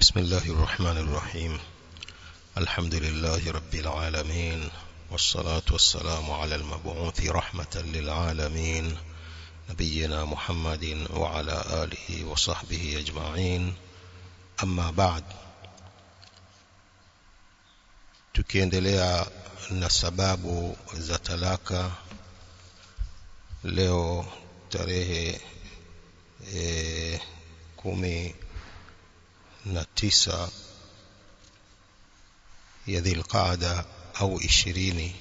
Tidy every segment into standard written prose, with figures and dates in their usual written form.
بسم الله الرحمن الرحيم. الحمد لله رب العالمين، والصلاة والسلام على المبعوث رحمة للعالمين نبينا محمد وعلى آله وصحبه أجمعين. أما بعد، tukiendelea na sababu za talaka, leo tarehe 19 ya Dhulqaada au 20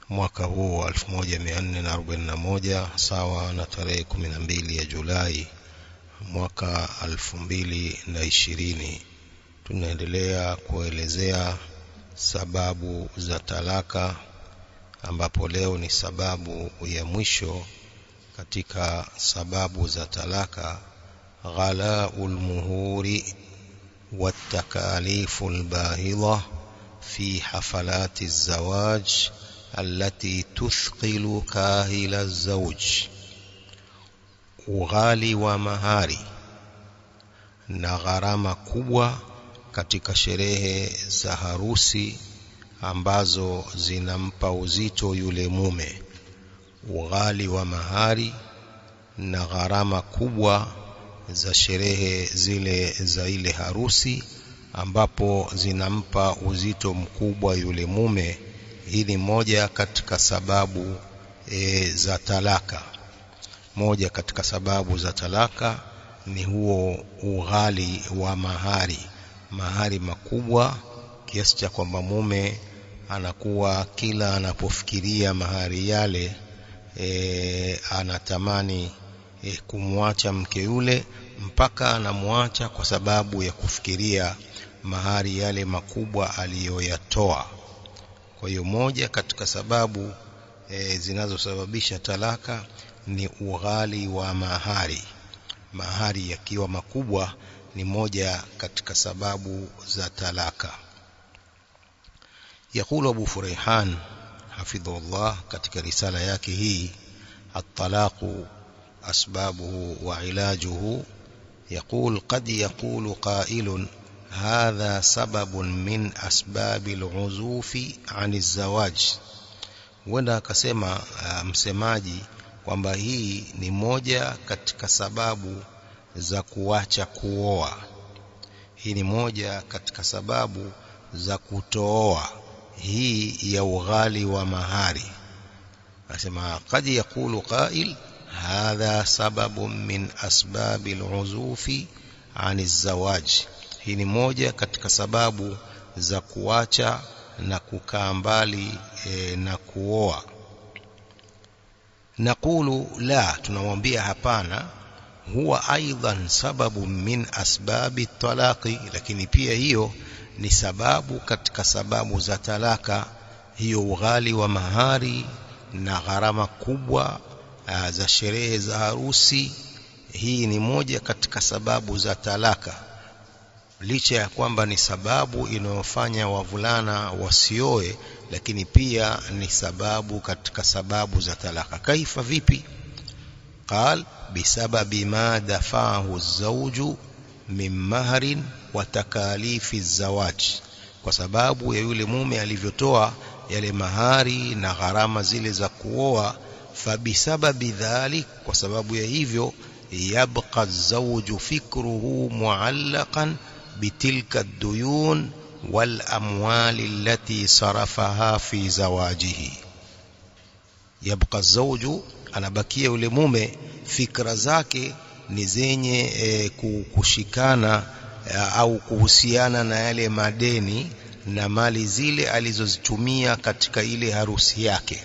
mwaka huu wa 1441 sawa na tarehe 12 ya Julai mwaka 2020. Tunaendelea kuelezea sababu za talaka, ambapo leo ni sababu ya mwisho katika sababu za talaka: غلاء المهور والتكاليف الباهظة في حفلات الزواج التي تثقل كاهل الزوج. ughali wa mahari na gharama kubwa katika sherehe za harusi ambazo zinampa uzito yule mume. Ughali wa mahari na gharama kubwa za sherehe zile za ile harusi ambapo zinampa uzito mkubwa yule mume. Hii ni moja katika sababu za talaka. Moja katika sababu za talaka ni huo ughali wa mahari. Mahari makubwa kiasi cha kwamba mume anakuwa kila anapofikiria mahari yale anatamani kumwacha mke yule, mpaka anamwacha kwa sababu ya kufikiria mahari yale makubwa aliyoyatoa. Kwa hiyo moja katika sababu zinazosababisha talaka ni ughali wa mahari. Mahari yakiwa makubwa ni moja katika sababu za talaka. Yakulu Abu Furaihan hafidhullah katika risala yake hii At-Talaqu أسبابه وعلاجه، يقول: قد يقول قائل هذا سبب من أسباب العزوف عن الزواج. wenda akasema msemaji kwamba hii ni moja katika sababu za kuacha kuoa. Hii ni moja katika sababu za kutooa, hii ya ughali wa mahari. Asema قد يقول قائل هذا سبب من أسباب العزوف عن الزواج. hii ni moja katika sababu za kuacha na kukaa mbali na kuoa. Nakulu la, tunamwambia hapana, huwa aidan sababu min asbabi talaqi, lakini pia hiyo ni sababu katika sababu za talaka. Hiyo ughali wa mahari na gharama kubwa za sherehe za harusi, hii ni moja katika sababu za talaka, licha ya kwamba ni sababu inayofanya wavulana wasioe, lakini pia ni sababu katika sababu za talaka. Kaifa, vipi? Qal bisababi ma dafahu az-zawju min mahrin wa takalifi az-zawaj, kwa sababu ya yule mume alivyotoa yale mahari na gharama zile za kuoa. Fabisababi dhalik, kwa sababu ya hivyo, yabqa az-zawju fikruhu muallaqan bitilka ad-duyun wal amwali allati sarafaha fi zawajihi. Yabqa az-zawju, anabakia yule mume, fikra zake ni zenye kushikana au kuhusiana na yale madeni na mali zile alizozitumia katika ile harusi yake.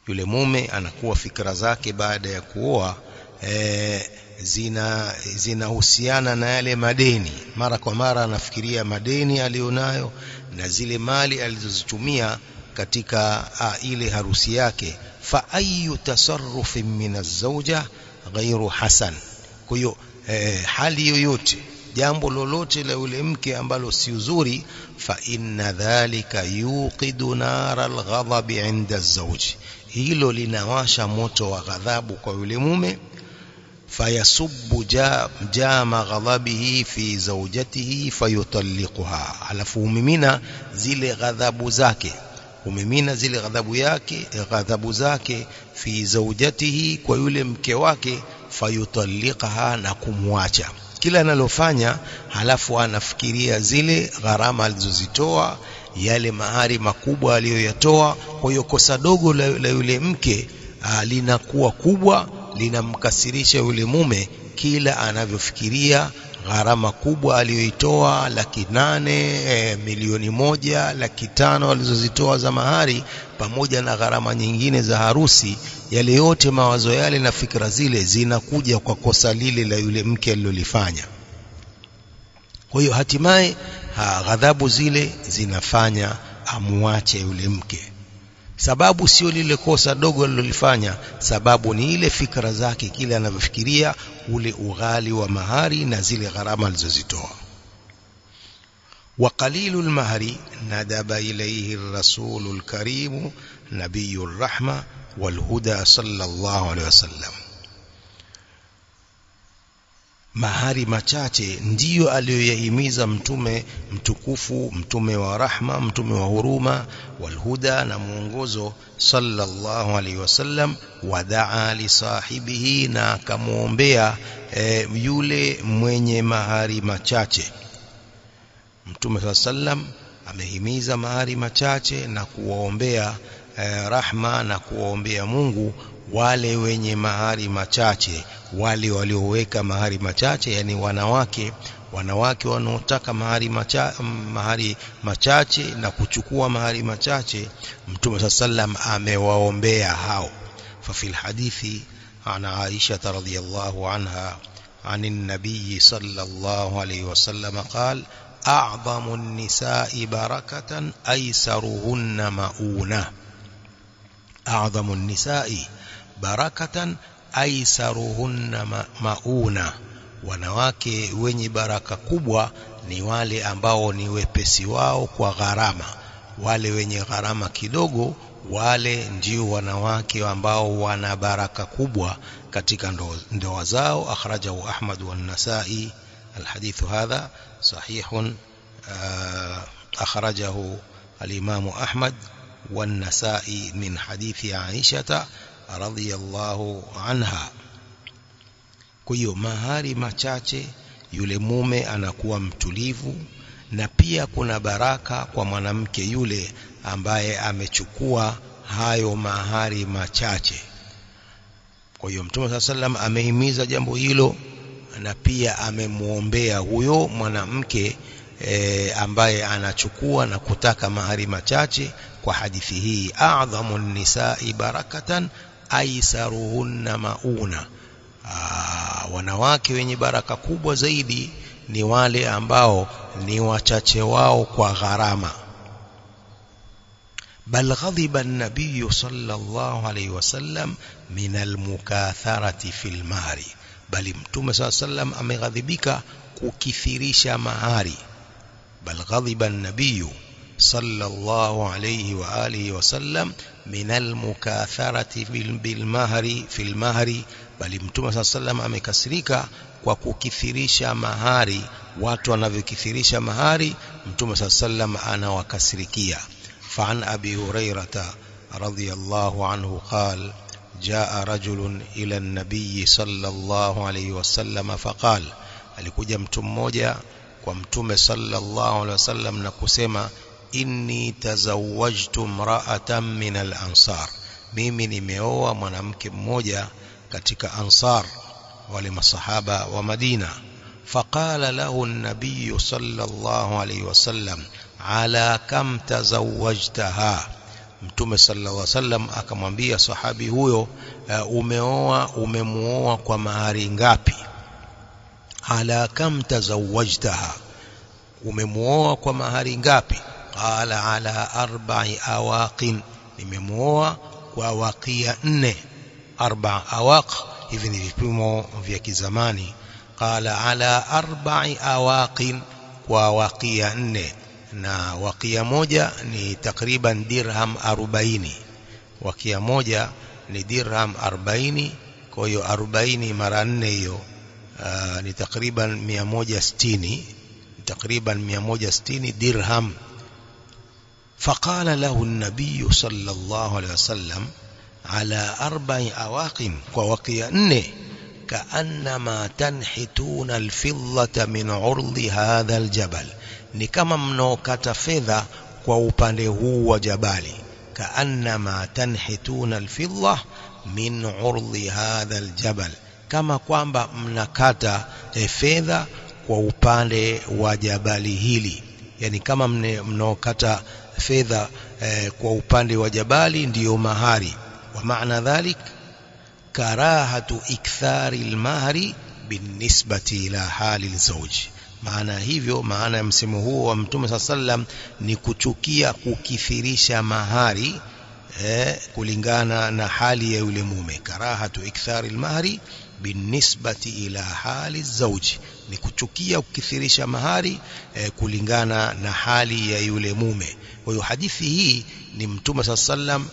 Yule mume anakuwa fikra zake baada ya kuoa zinahusiana na yale madeni. Mara kwa mara anafikiria madeni alionayo na zile mali alizozitumia katika ile harusi yake. Fa ayu tasarrufin min az-zawja ghayru hasan. Kwa hiyo hali yoyote, jambo lolote la yule mke ambalo si uzuri, fa inna dhalika yuqidu nara al-ghadab 'inda az-zawj, hilo linawasha moto wa ghadhabu kwa yule mume. fayasubbu jama ghadabihi fi zawjatihi fayutalliquha, alafu umimina zile ghadhabu zake, umimina zile ghadhabu zake fi zawjatihi, kwa yule mke wake, fayutalliqaha, na kumwacha. Kila analofanya halafu anafikiria zile gharama alizozitoa, yale mahari makubwa aliyoyatoa. Kwa hiyo kosa dogo la yule mke linakuwa kubwa, linamkasirisha yule mume kila anavyofikiria gharama kubwa aliyoitoa, 800,000, milioni 1, 500,000 alizozitoa za mahari, pamoja na gharama nyingine za harusi. Yale yote, mawazo yale na fikra zile zinakuja kwa kosa lile la yule mke alilolifanya. Kwa hiyo hatimaye ghadhabu zile zinafanya amuache yule mke. Sababu sio lile kosa dogo alilolifanya, sababu ni ile fikra zake, kile anavyofikiria ule ughali wa mahari na zile gharama alizozitoa. Wa qalilul mahri nadaba ilayhi ar-rasulul karim nabiyur rahma wal huda sallallahu alayhi wasallam. Mahari machache ndiyo aliyoyahimiza mtume mtukufu, mtume wa rahma, mtume wa huruma, walhuda, na mwongozo, sallallahu alaihi wasallam. Wadaa li sahibihi, na akamuombea yule mwenye mahari machache. Mtume sallam amehimiza mahari machache na kuwaombea rahma na kuwaombea Mungu wale wenye mahari machache, wale walioweka mahari machache, yani wanawake wanaotaka mahari machache na kuchukua mahari machache. Mtume sallam amewaombea hao. Fa fil hadithi ana Aisha radhiyallahu anha عن النبي صلى الله عليه وسلم قال أعظم النساء بركة أيسرهن مؤونة. أعظم النساء barakatan aisaruhunna mauna, wanawake wenye baraka kubwa ni wale ambao ni wepesi wao kwa gharama. Wale wenye gharama kidogo, wale ndio wanawake ambao wana baraka kubwa katika ndoa zao. Akhrajahu Ahmad wa An-Nasa'i. Alhadithu hadha sahihun, akhrajahu al-Imam Ahmad wa An-Nasa'i min hadithi Aisha radhiyallahu anha. Kwa hiyo mahari machache, yule mume anakuwa mtulivu, na pia kuna baraka kwa mwanamke yule ambaye amechukua hayo mahari machache. Kwa hiyo Mtume sallam amehimiza jambo hilo, na pia amemuombea huyo mwanamke ambaye anachukua na kutaka mahari machache kwa hadithi hii, a'dhamun nisa'i barakatan aisaruhunna mauna. Wanawake wenye baraka kubwa zaidi ni wale ambao ni wachache wao kwa gharama. Bal ghadiba an-nabiy sallallahu alayhi wasallam min al-mukatharati fil mahri, bali Mtume sallam ameghadhibika kukithirisha mahari. Bal ghadiba an-nabiy sallallahu alayhi wa alihi wasallam min al-mukatharati bil mahri fil mahri, bali Mtume sallam amekasirika kwa kukithirisha mahari. Watu wanavyokithirisha mahari, Mtume sallam anawakasirikia. فعن أبي هريرة رضي الله عنه قال جاء رجل إلى النبي صلى الله عليه وسلم فقال, alikuja mtu mmoja kwa Mtume sallallahu alaihi wasallam na kusema, inni tazawwajtu imra'atan min al-ansar, mimi nimeoa mwanamke mmoja katika ansar, wale masahaba wa Madina. Faqala lahu an-nabiy sallallahu alaihi wasallam ala kam tazawwajtaha, Mtume sallallahu alaihi wasallam akamwambia sahabi huyo, umemuoa kwa mahari ngapi? Ala kam tazawwajtaha, umemuoa kwa mahari ngapi? Qala ala 4 awaqin, nimemuoa kwa waqiya 4. 4 awaq, hivi ni vipimo vya kizamani. Qala ala 4 awaqin, kwa waqiya 4, na wakia moja ni takriban dirham 40. Wakia moja ni dirham 40, kwa hiyo 40 mara 4 hiyo ni takriban 160 dirham. فقال له النبي صلى الله عليه وسلم على 4 أواق ووقيا 4 كأنما تنحتون الفضة من عرض هذا الجبل ni kama mnaokata fedha kwa upande huu wa jabali. Kaannama tanhituna alfidda min urdi hadha aljabal, kama kwamba mnakata fedha kwa upande wa jabali hili, yani kama mnaokata fedha kwa upande wa jabali ndiyo mahari. Wa maana dhalik karahatu ikthari almahri binisbati ila hali alzawj. Maana hivyo, maana ya msemo huo wa Mtume sallam ni kuchukia kukithirisha mahari kulingana na hali ya yule mume. Karahatu ikthari almahri binisbati ila hali zawji, ni kuchukia kukithirisha mahari kulingana na hali ya yule mume. Kwa hiyo hadithi hii ni Mtume sallam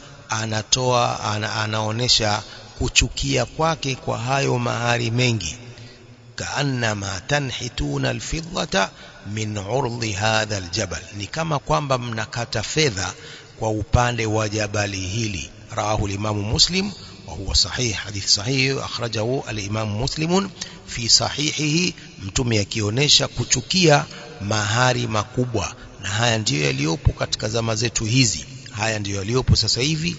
anaonesha kuchukia kwake kwa hayo mahari mengi. كأنما تنحتون الفضة من عرض هذا الجبل, ni kama kwamba mnakata fedha kwa upande wa jabali hili. رواه الإمام مسلم وهو صحيح, حديث صحيح أخرجه الإمام مسلم في صحيحه. Mtume akionyesha kuchukia mahari makubwa, na haya ndiyo yaliopo katika zama zetu hizi. Haya ndiyo yaliopo sasa hivi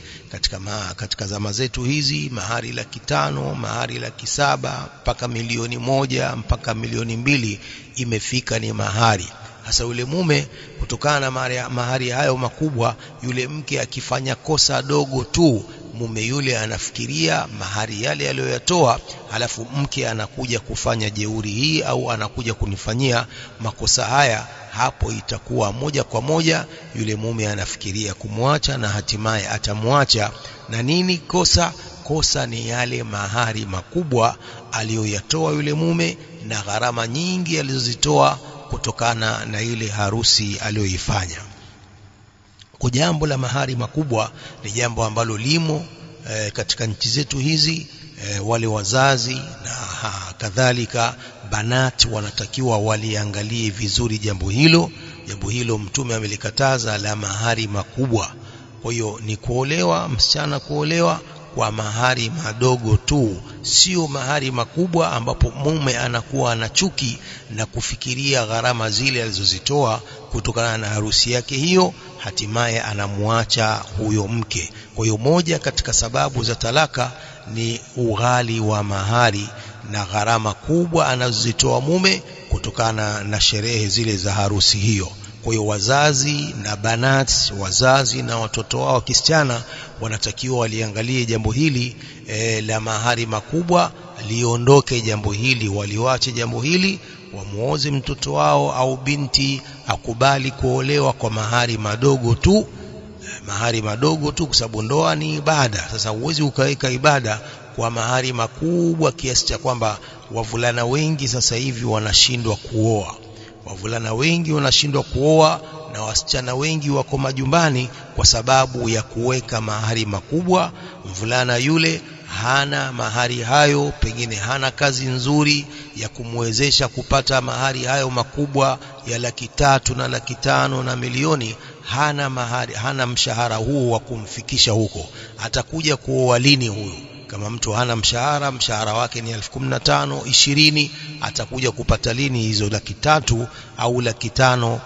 katika zama zetu hizi. Mahari 500,000, mahari 700,000 mpaka 1,000,000 mpaka 2,000,000 imefika ni mahari. Hasa yule mume, kutokana na mahari hayo makubwa, yule mke akifanya kosa dogo tu, mume yule anafikiria mahari yale aliyoyatoa, halafu mke anakuja kufanya jeuri hii au anakuja kunifanyia makosa haya. Hapo itakuwa moja kwa moja yule mume anafikiria kumwacha, na hatimaye atamwacha. Na nini kosa? Kosa ni yale mahari makubwa aliyoyatoa yule mume na gharama nyingi alizozitoa kutokana na ile harusi aliyoifanya. Kwa jambo la mahari makubwa ni jambo ambalo limo katika nchi zetu hizi. Wale wazazi na kadhalika banati wanatakiwa waliangalie vizuri jambo hilo. Jambo hilo Mtume amelikataza, la mahari makubwa. Kwa hiyo ni kuolewa, msichana kuolewa kwa mahari madogo tu, sio mahari makubwa ambapo mume anakuwa na chuki na kufikiria gharama zile alizozitoa kutokana na harusi yake hiyo, hatimaye anamuacha huyo mke. Kwa hiyo moja katika sababu za talaka ni ughali wa mahari na gharama kubwa anazozitoa mume kutokana na sherehe zile za harusi hiyo. Kwa hiyo wazazi na banati, wazazi na watoto wao kisichana wanatakiwa waliangalie jambo hili la mahari makubwa, liondoke jambo hili, waliwache jambo hili, wamuoze mtoto wao au binti akubali kuolewa kwa mahari madogo tu. Mahari madogo tu, kwa sababu ndoa ni ibada. Sasa huwezi ukaweka ibada kwa mahari makubwa kiasi cha kwamba wavulana wengi sasa hivi wanashindwa kuoa. Wavulana wengi wanashindwa kuoa na wasichana wengi wako majumbani kwa sababu ya kuweka mahari makubwa. Mvulana yule hana mahari hayo, pengine hana kazi nzuri ya kumwezesha kupata mahari hayo makubwa ya 300,000 na 500,000 na milioni. Hana mahari, hana mshahara huo wa kumfikisha huko. Atakuja kuoa lini huyu? Kama mtu hana mshahara wake ni 15,000, 20, atakuja kupata lini hizo 300,000 au 500,000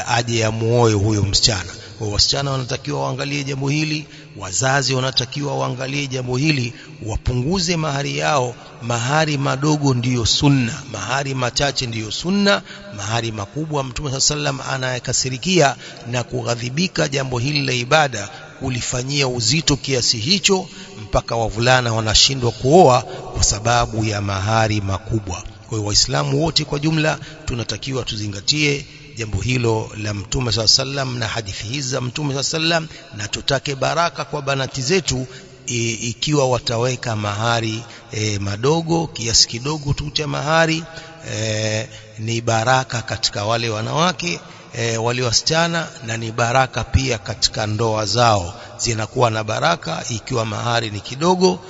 aje amuoe huyo msichana? Kwa wasichana wanatakiwa waangalie jambo hili, wazazi wanatakiwa waangalie jambo hili, wapunguze mahari yao. Mahari madogo ndiyo sunna, mahari machache ndiyo sunna. Mahari makubwa Mtume sallam anayekasirikia na kughadhibika jambo hili la ibada, kulifanyia uzito kiasi hicho mpaka wavulana wanashindwa kuoa kwa sababu ya mahari makubwa. Kwa hiyo Waislamu wote kwa jumla tunatakiwa tuzingatie jambo hilo la Mtume sallam na hadithi hizi za Mtume sallam, na tutake baraka kwa banati zetu ikiwa wataweka mahari madogo, kiasi kidogo tu cha mahari, ni baraka katika wale wanawake wale wasichana, na ni baraka pia katika ndoa zao, zinakuwa na baraka. Ikiwa mahari ni kidogo,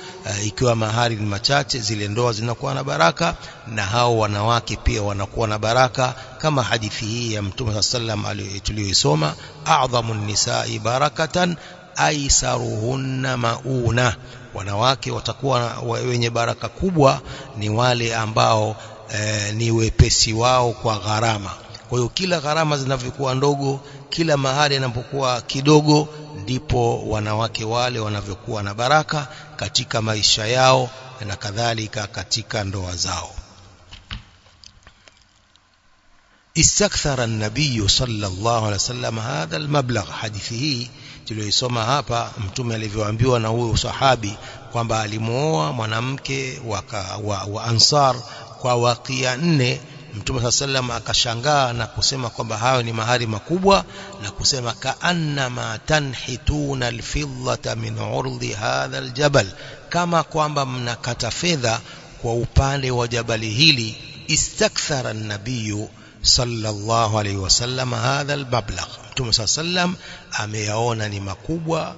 ikiwa mahari ni machache, zile ndoa zinakuwa na baraka, na hao wanawake pia wanakuwa na baraka, kama hadithi hii ya Mtume sallallahu alayhi wasallam tuliyoisoma, a'dhamun nisa'i barakatan aisaruhunna mauna. Wanawake watakuwa wenye baraka kubwa ni wale ambao ni wepesi wao kwa gharama. Kwa hiyo kila gharama zinavyokuwa ndogo, kila mahari yanapokuwa kidogo, ndipo wanawake wale wanavyokuwa na baraka katika maisha yao na kadhalika katika ndoa zao. Istakthara an-nabiy sallallahu alaihi wasallam hadha al-mablagh. Hadithi hii tuliyoisoma hapa, mtume alivyoambiwa na huyo sahabi kwamba alimuoa mwanamke wa Ansar kwa wakia 4, Mtume sallam akashangaa na kusema kwamba hayo ni mahari makubwa, na kusema kaannama tanhituna alfidhata min urdi hadha aljabal, kama kwamba mnakata fedha kwa upande wa jabali hili. Istakthara an-nabiy sallallahu alayhi wasallam hadha almablagh. Mtume sallam ameyaona ni makubwa,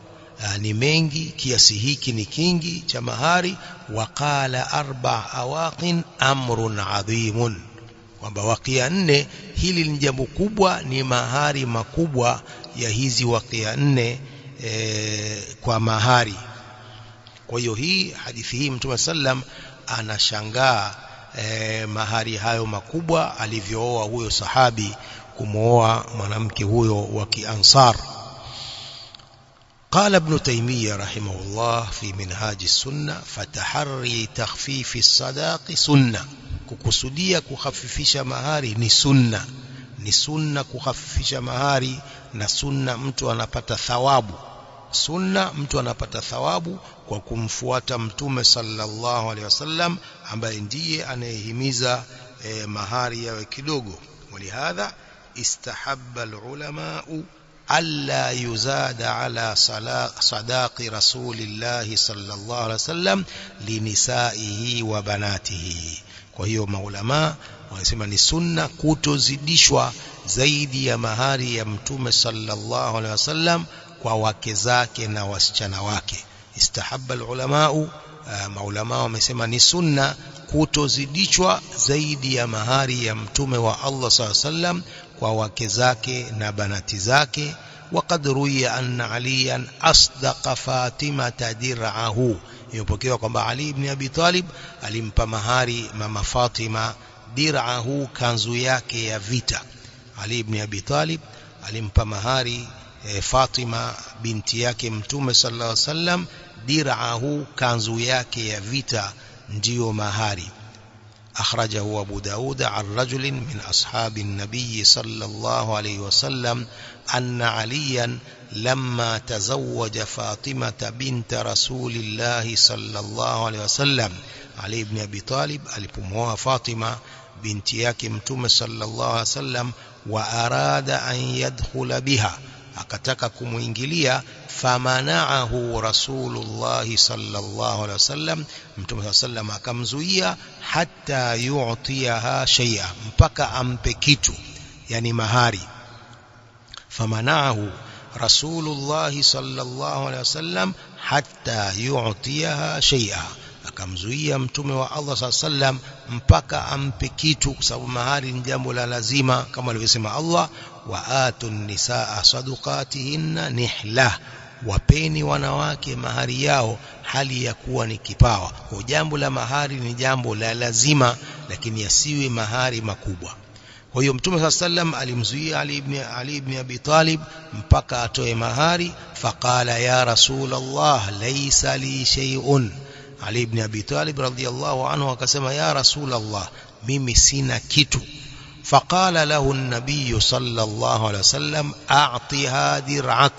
ni mengi, kiasi hiki ni kingi cha mahari. Waqala 4 awaqin amrun adhimun, kwamba wakia 4 hili ni jambo kubwa, ni mahari makubwa ya hizi wakia 4 kwa mahari. Kwa hiyo hii hadithi hii Mtume sallam anashangaa mahari hayo makubwa alivyooa huyo sahabi, kumooa mwanamke huyo wa Kiansar. قال ابن تيمية رحمه الله في منهاج السنة فتحري تخفيف الصداق سنة. kukusudia kukhafifisha mahari ni sunna, ni sunna kukhafifisha mahari, na sunna mtu anapata thawabu, sunna mtu anapata thawabu kwa kumfuata Mtume sallallahu alaihi wasallam, ambaye ndiye anayehimiza mahari yawe kidogo. Walihadha istahabba alulama alla yuzada ala sadaqi rasulillahi sallallahu alaihi wasallam linisaihi wa banatihi. Kwa hiyo maulama wanasema ni sunna kutozidishwa zaidi ya mahari ya Mtume sallallahu alaihi wasallam kwa wake zake na wasichana wake. Istahabba alulama, maulama wamesema ni sunna kutozidishwa zaidi ya mahari ya Mtume wa Allah sallallahu alaihi wasallam kwa wake zake na banati zake. Waqad ruya anna aliyan asdaqa fatimata dir'ahu, imepokewa kwamba Ali ibn Abi Talib alimpa mahari mama Fatima dir'ahu, kanzu yake ya vita. Ali ibn Abi Talib alimpa mahari Fatima binti yake Mtume sallallahu alaihi wasallam dir'ahu, kanzu yake ya vita ndiyo mahari. أخرجه أبو داود عن رجل من أصحاب النبي صلى الله عليه وسلم أن عليا لما تزوج فاطمة بنت رسول الله صلى الله عليه وسلم، علي بن أبي طالب alipomwoa Fatima binti yake Mtume صلى الله عليه وسلم وأراد أن يدخل بها، akataka kumuingilia, famanaahu Rasulullah sallallahu alaihi wasallam, Mtume sallam akamzuia, hatta yu'tiyaha shay'a, mpaka ampe kitu, yani mahari. Famanaahu Rasulullah sallallahu alaihi wasallam hatta yu'tiyaha shay'a, akamzuia Mtume wa Allah sallallahu alaihi wasallam mpaka ampe kitu, kwa sababu mahari ni jambo la lazima kama alivyosema Allah, wa atun nisaa sadaqatihinna nihla, wapeni wanawake mahari yao hali ya kuwa ni kipawa. Kwa jambo la mahari ni jambo la lazima, lakini yasiwe mahari makubwa. Kwa hiyo Mtume sallallahu alaihi wasallam alimzuia Ali ibn Abi Talib mpaka atoe mahari. Faqala ya Rasulullah laysa li shay'un, Ali ibn Abi Talib radhiyallahu anhu akasema, ya Rasulullah, mimi sina kitu. Faqala lahu an-nabiy sallallahu alaihi wasallam a'tiha dir'ak,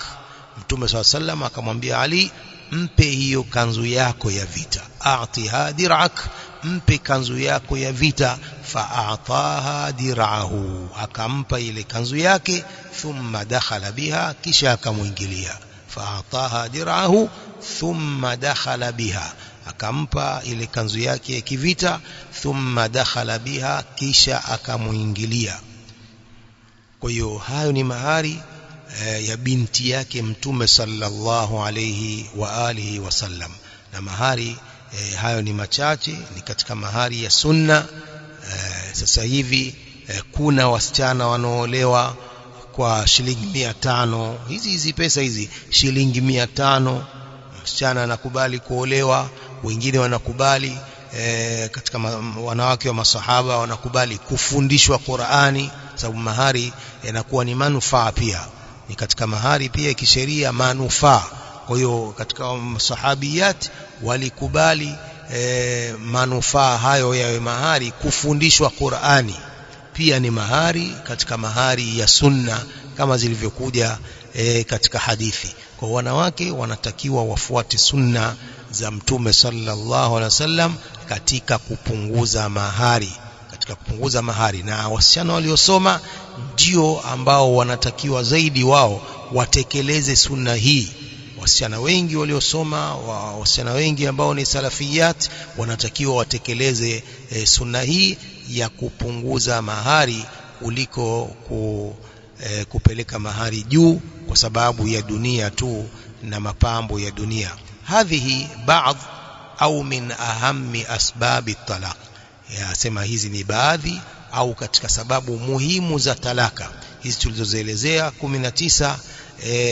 Mtume sallallahu alaihi wasallam akamwambia Ali, mpe hiyo kanzu yako ya vita. A'tiha dir'ak, mpe kanzu yako ya vita. Fa'ataha dir'ahu, akampa ile kanzu yake. Thumma dakhala biha, kisha akamuingilia. Fa'ataha dir'ahu thumma dakhala biha, akampa ile kanzu yake ya kivita, thumma dakhala biha, kisha akamuingilia. Kwa hiyo hayo ni mahari ya binti yake Mtume sallallahu alayhi wa alihi wasallam. Na mahari hayo ni machache, ni katika mahari ya sunna. Sasa hivi kuna wasichana wanaolewa kwa shilingi 500. Hizi pesa hizi shilingi 500, msichana anakubali kuolewa. Wengine wanakubali katika wanawake wa masahaba wanakubali kufundishwa Qur'ani, sababu mahari yanakuwa ni manufaa pia, ni katika mahari pia kisheria manufaa. Kwa hiyo katika masahabiyat walikubali manufaa hayo yawe mahari. Kufundishwa Qur'ani pia ni mahari katika mahari ya sunna kama zilivyokuja katika hadithi. Kwa wanawake wanatakiwa wafuate sunna za Mtume sallallahu alaihi wasallam katika kupunguza mahari, na wasichana waliosoma ndio ambao wanatakiwa zaidi wao watekeleze sunna hii. Wasichana wengi waliosoma, wasichana wengi ambao ni salafiyat, wanatakiwa watekeleze sunna hii ya kupunguza mahari kuliko kupeleka mahari juu kwa sababu ya dunia tu na mapambo ya dunia. Hadhihi baadhi au min ahammi asbabi talaq, yasema hizi ni baadhi au katika sababu muhimu za talaka. Hizi tulizozielezea 19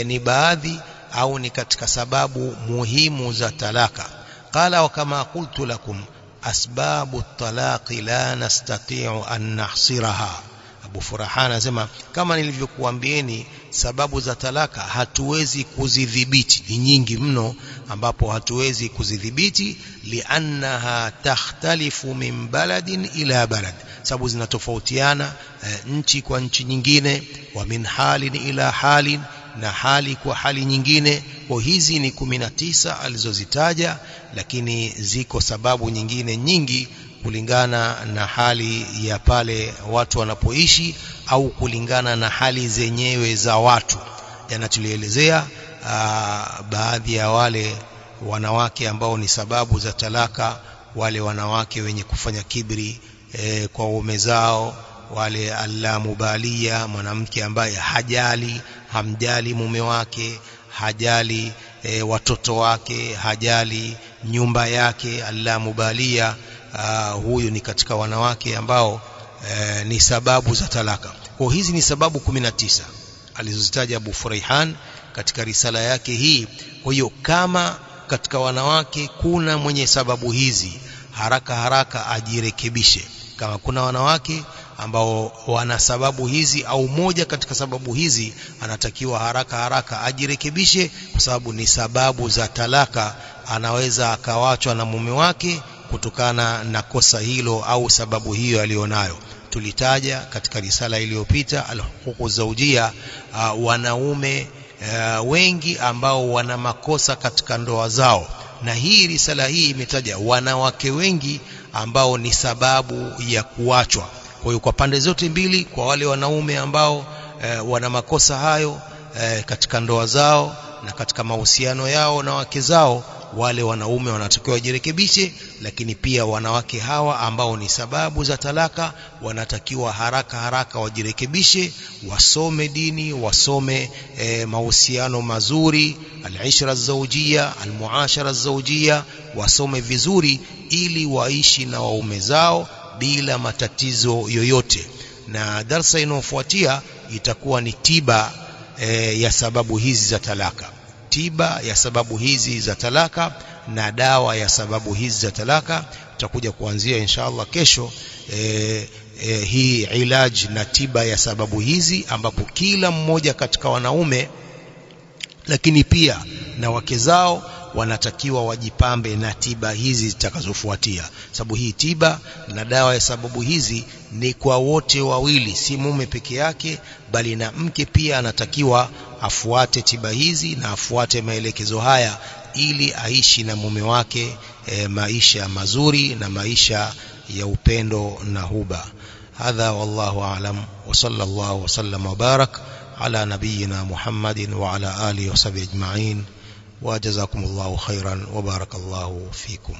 ni baadhi au ni katika sababu muhimu za talaka. Qala wa kama qultu lakum asbabu talaqi la nastati'u an nahsiraha. Abu Furahan anasema kama nilivyokuambieni, sababu za talaka hatuwezi kuzidhibiti, ni nyingi mno ambapo hatuwezi kuzidhibiti. Liannaha takhtalifu min baladin ila balad, sababu zinatofautiana nchi kwa nchi nyingine. Wa min halin ila halin, na hali kwa hali nyingine. Kwa hizi ni 19 alizozitaja, lakini ziko sababu nyingine nyingi kulingana na hali ya pale watu wanapoishi au kulingana na hali zenyewe za watu. Jana tulielezea baadhi ya wale wanawake ambao ni sababu za talaka, wale wanawake wenye kufanya kibri kwa waume zao, wale allamubalia, mwanamke ambaye hamjali mume wake, hajali watoto wake, hajali nyumba yake, allamubalia. Huyu ni katika wanawake ambao ni sababu za talaka. Kwa hizi ni sababu 19 alizozitaja Abu Furaihan katika risala yake hii. Kwa hiyo kama katika wanawake kuna mwenye sababu hizi, haraka ajirekebishe. Kama kuna wanawake ambao wana sababu hizi au moja katika sababu hizi, anatakiwa haraka ajirekebishe, kwa sababu ni sababu za talaka. Anaweza akawachwa na mume wake kutokana na kosa hilo au sababu hiyo alionayo. Tulitaja katika risala iliyopita al-huquq zawjia, wanaume wengi ambao wana makosa katika ndoa zao, na hii risala hii imetaja wanawake wengi ambao ni sababu ya kuachwa. Kwa hiyo kwa pande zote mbili, kwa wale wanaume ambao wana makosa hayo katika ndoa zao na katika mahusiano yao na wake zao, wale wanaume wanatakiwa wajirekebishe. Lakini pia wanawake hawa ambao ni sababu za talaka wanatakiwa haraka wajirekebishe, wasome dini, wasome mahusiano mazuri, al-ishra az-zawjiyya, al-muashara az-zawjiyya, wasome vizuri ili waishi na waume zao bila matatizo yoyote. Na darasa inayofuatia itakuwa ni tiba ya sababu hizi za talaka, tiba ya sababu hizi za talaka na dawa ya sababu hizi za talaka. Tutakuja kuanzia inshallah kesho hii ilaji na tiba ya sababu hizi, ambapo kila mmoja katika wanaume lakini pia na wake zao wanatakiwa wajipambe na tiba hizi zitakazofuatia, sababu hii tiba na dawa ya sababu hizi ni kwa wote wawili, si mume peke yake, bali na mke pia anatakiwa afuate tiba hizi na afuate maelekezo haya ili aishi na mume wake maisha mazuri na maisha ya upendo na huba. Hadha wallahu a'lam, wa sallallahu wa sallam wa barak ala nabiyyina Muhammadin wa ala alihi wa sahbihi ajma'in. وجزاكم الله خيرا وبارك الله فيكم.